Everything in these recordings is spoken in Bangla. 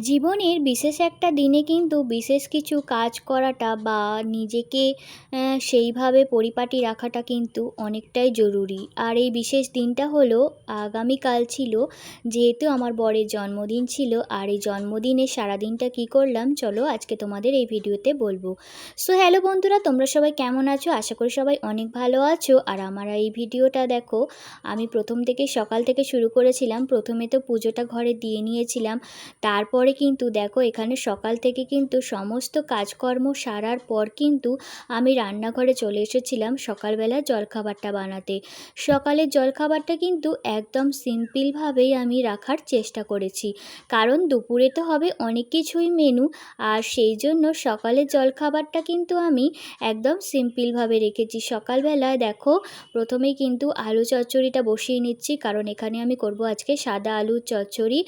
জীবনের বিশেষ একটা দিনে কিন্তু বিশেষ কিছু কাজ করাটা বা নিজেকে সেইভাবে পরিপাটি রাখাটা কিন্তু অনেকটাই জরুরি। আর এই বিশেষ দিনটা হলো আগামীকাল ছিল, যেহেতু আমার বরের জন্মদিন ছিল। আর এই জন্মদিনে সারাদিনটা কী করলাম চলো আজকে তোমাদের এই ভিডিওতে বলবো। সো হ্যালো বন্ধুরা, তোমরা সবাই কেমন আছো? আশা করি সবাই অনেক ভালো আছো। আর আমার এই ভিডিওটা দেখো, আমি প্রথম থেকে সকাল থেকে শুরু করেছিলাম। প্রথমে তো পুজোটা ঘরে দিয়ে নিয়েছিলাম, তারপরে কিন্তু দেখো এখানে সকাল থেকে কিন্তু সমস্ত কাজকর্ম সারার পর কিন্তু আমি রান্নাঘরে চলে এসেছিলাম সকালবেলা জলখাবারটা বানাতে। সকালের জলখাবারটা কিন্তু একদম সিম্পলভাবেই আমি রাখার চেষ্টা করেছি, কারণ দুপুরে তো হবে অনেক কিছুই মেনু। আর সেই জন্য সকালের জলখাবারটা কিন্তু আমি একদম সিম্পলভাবে রেখেছি। সকালবেলায় দেখো প্রথমেই কিন্তু আলু চচ্চড়িটা বসিয়ে নিচ্ছি, কারণ এখানে আমি করব আজকে সাদা আলুর চচ্চড়ি,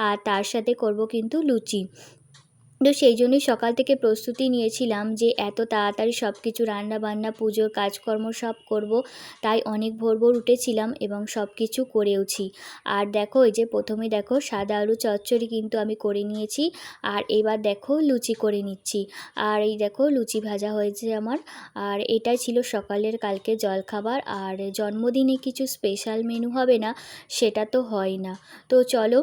আর তার সাথে করব কিন্তু লুচি। তো সেই জন্যই সকাল থেকে প্রস্তুতি নিয়েছিলাম যে এত তাড়াতাড়ি সব কিছু রান্নাবান্না পুজোর কাজকর্ম সব করব, তাই অনেক ভোর ভোর উঠেছিলাম এবং সব কিছু করেওছি। আর দেখো এই যে প্রথমে দেখো সাদা আলু চচ্চড়ি কিন্তু আমি করে নিয়েছি, আর এবার দেখো লুচি করে নিচ্ছি। আর এই দেখো লুচি ভাজা হয়েছে আমার। আর এটাই ছিল সকালের কালকে জলখাবার। আর জন্মদিনে কিছু স্পেশাল মেনু হবে না সেটা তো হয় না। তো চলো,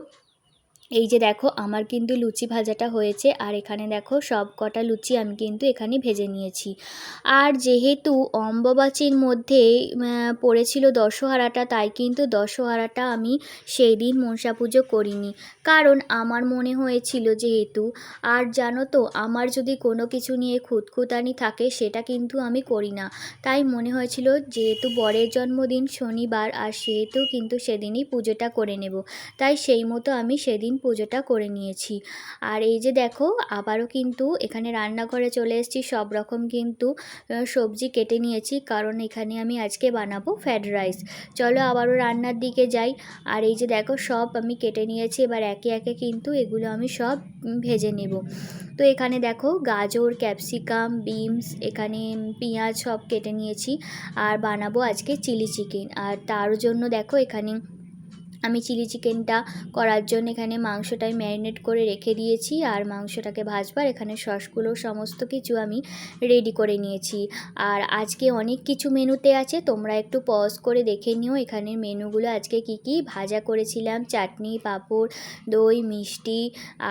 এই যে দেখো আমার কিন্তু লুচি ভাজাটা হয়েছে, আর এখানে দেখো সব কটা লুচি আমি কিন্তু এখানে ভেজে নিয়েছি। আর যেহেতু অম্বুবাচীর মধ্যে পড়েছিল দশহারাটা, তাই কিন্তু দশহারাটা আমি সেই দিন মনসা পুজো করিনি, কারণ আমার মনে হয়েছিল যেহেতু, আর জানো তো আমার যদি কোনো কিছু নিয়ে খুঁতখুঁতানি থাকে সেটা কিন্তু আমি করি না। তাই মনে হয়েছিল যেহেতু বরের জন্মদিন শনিবার, আর সেহেতু কিন্তু সেদিনই পুজোটা করে নেব, তাই সেই মতো আমি সেদিন পুজোটা করে নিয়েছি। আর এই যে দেখো আবারও কিন্তু এখানে রান্নাঘরে চলে এসেছি, সব রকম কিন্তু সবজি কেটে নিয়েছি, কারণ এখানে আমি আজকে বানাবো ফ্রায়েড রাইস। চলো আবারও রান্নার দিকে যাই। আর এই যে দেখো সব আমি কেটে নিয়েছি, এবার একে একে কিন্তু এগুলো আমি সব ভেজে নেব। তো এখানে দেখো গাজর, ক্যাপসিকাম, বিনস, এখানে পেঁয়াজ সব কেটে নিয়েছি, আর বানাবো আজকে চিলি চিকেন। আর তার জন্য দেখো এখানে আমি চিলি চিকেনটা করার জন্য এখানে মাংসটাই ম্যারিনেট করে রেখে দিয়েছি, আর মাংসটাকে ভাজবার এখানে সসগুলো সমস্ত কিছু আমি রেডি করে নিয়েছি। আর আজকে অনেক কিছু মেনুতে আছে, তোমরা একটু পজ করে দেখে নিও এখানের মেনুগুলো আজকে কি কি ভাজা করেছিলাম, চাটনি, পাঁপড়, দই, মিষ্টি,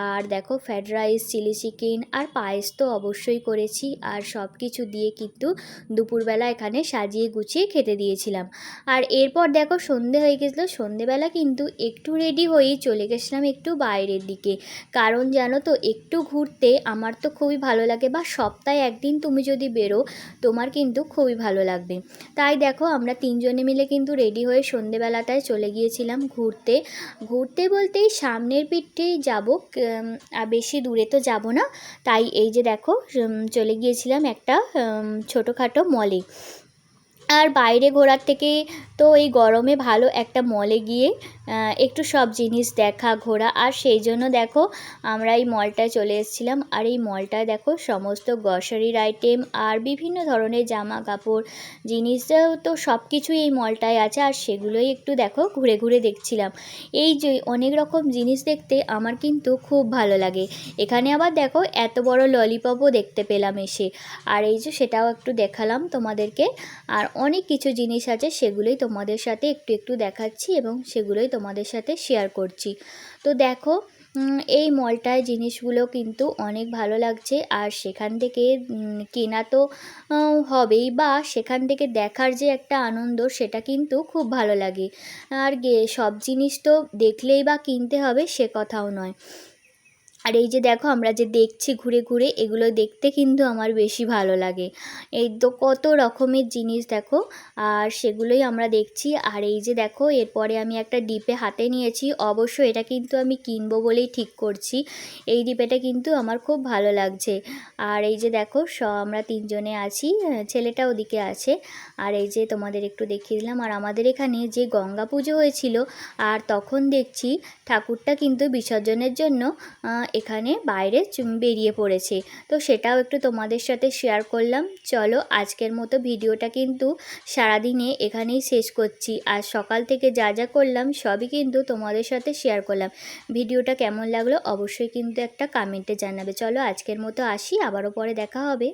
আর দেখো ফ্রায়েড রাইস, চিলি চিকেন, আর পায়েস তো অবশ্যই করেছি। আর সব কিছু দিয়ে কিন্তু দুপুরবেলা এখানে সাজিয়ে গুছিয়ে খেতে দিয়েছিলাম। আর এরপর দেখো সন্ধে হয়ে গেছিলো, সন্ধেবেলা কিন্তু একটু রেডি হয়েই চলে গেছিলাম একটু বাইরের দিকে, কারণ জানো তো একটু ঘুরতে আমার তো খুবই ভালো লাগে, বা সপ্তাহে একদিন তুমি যদি বেরো তোমার কিন্তু খুবই ভালো লাগবে। তাই দেখো আমরা তিনজনে মিলে কিন্তু রেডি হয়ে সন্ধেবেলাটায় চলে গিয়েছিলাম ঘুরতে। ঘুরতে বলতেই সামনের পিঠেই যাব, আর বেশি দূরে তো যাব না। তাই এই যে দেখো চলে গিয়েছিলাম একটা ছোটোখাটো মলে। আর বাইরে ঘোরার থেকে তো এই গরমে ভালো একটা মলে গিয়ে একটু সব জিনিস দেখা ঘোরা। আর সেই জন্য দেখো আমরা এই মলটায় চলে এসেছিলাম। আর এই মলটায় দেখো সমস্ত গ্রসারির আইটেম আর বিভিন্ন ধরনের জামা কাপড় জিনিস তো সব কিছুই এই মলটায় আছে, আর সেগুলোই একটু দেখো ঘুরে ঘুরে দেখছিলাম। এই যে অনেক রকম জিনিস দেখতে আমার কিন্তু খুব ভালো লাগে। এখানে আবার দেখো এত বড় ললিপপও দেখতে পেলাম এসে, আর এই যে সেটাও একটু দেখালাম তোমাদেরকে। আর অনেক কিছু জিনিস আছে, সেগুলোই তোমাদের সাথে একটু একটু দেখাচ্ছি এবং সেগুলোই তোমাদের সাথে শেয়ার করছি। তো দেখো এই মলটায় জিনিসগুলো কিন্তু অনেক ভালো লাগছে, আর সেখান থেকে কেনা তো হবেই, বা সেখান থেকে দেখার যে একটা আনন্দ সেটা কিন্তু খুব ভালো লাগে। আর সব জিনিস তো দেখলেই বা কিনতে হবে সে কথাও নয়। আর এই যে দেখো আমরা যে দেখছি ঘুরে ঘুরে, এগুলো দেখতে কিন্তু আমার বেশি ভালো লাগে। এই তো কত রকমের জিনিস দেখো, আর সেগুলোই আমরা দেখছি। আর এই যে দেখো এরপরে আমি একটা ডিপে হাতে নিয়েছি, অবশ্য এটা কিন্তু আমি কিনবো বলেই ঠিক করছি। এই ডিপেটা কিন্তু আমার খুব ভালো লাগছে। আর এই যে দেখো আমরা তিনজনে আছি, ছেলেটা ওদিকে আছে। আর এই যে তোমাদের একটু দেখিয়ে দিলাম। আর আমাদের এখানে যে গঙ্গা পুজো হয়েছিল, আর তখন দেখছি ঠাকুরটা কিন্তু বিসর্জনের জন্য এখানে বাইরে বেরিয়ে পড়েছে। তো সেটাও একটু তোমাদের সাথে শেয়ার করলাম। চলো আজকের মতো ভিডিওটা কিন্তু সারাদিনে এখানেই শেষ করছি। আর সকাল থেকে যা যা করলাম সবই কিন্তু তোমাদের সাথে শেয়ার করলাম। ভিডিওটা কেমন লাগলো অবশ্যই কিন্তু একটা কমেন্টে জানাবে। চলো আজকের মতো আসি, আবারও পরে দেখা হবে।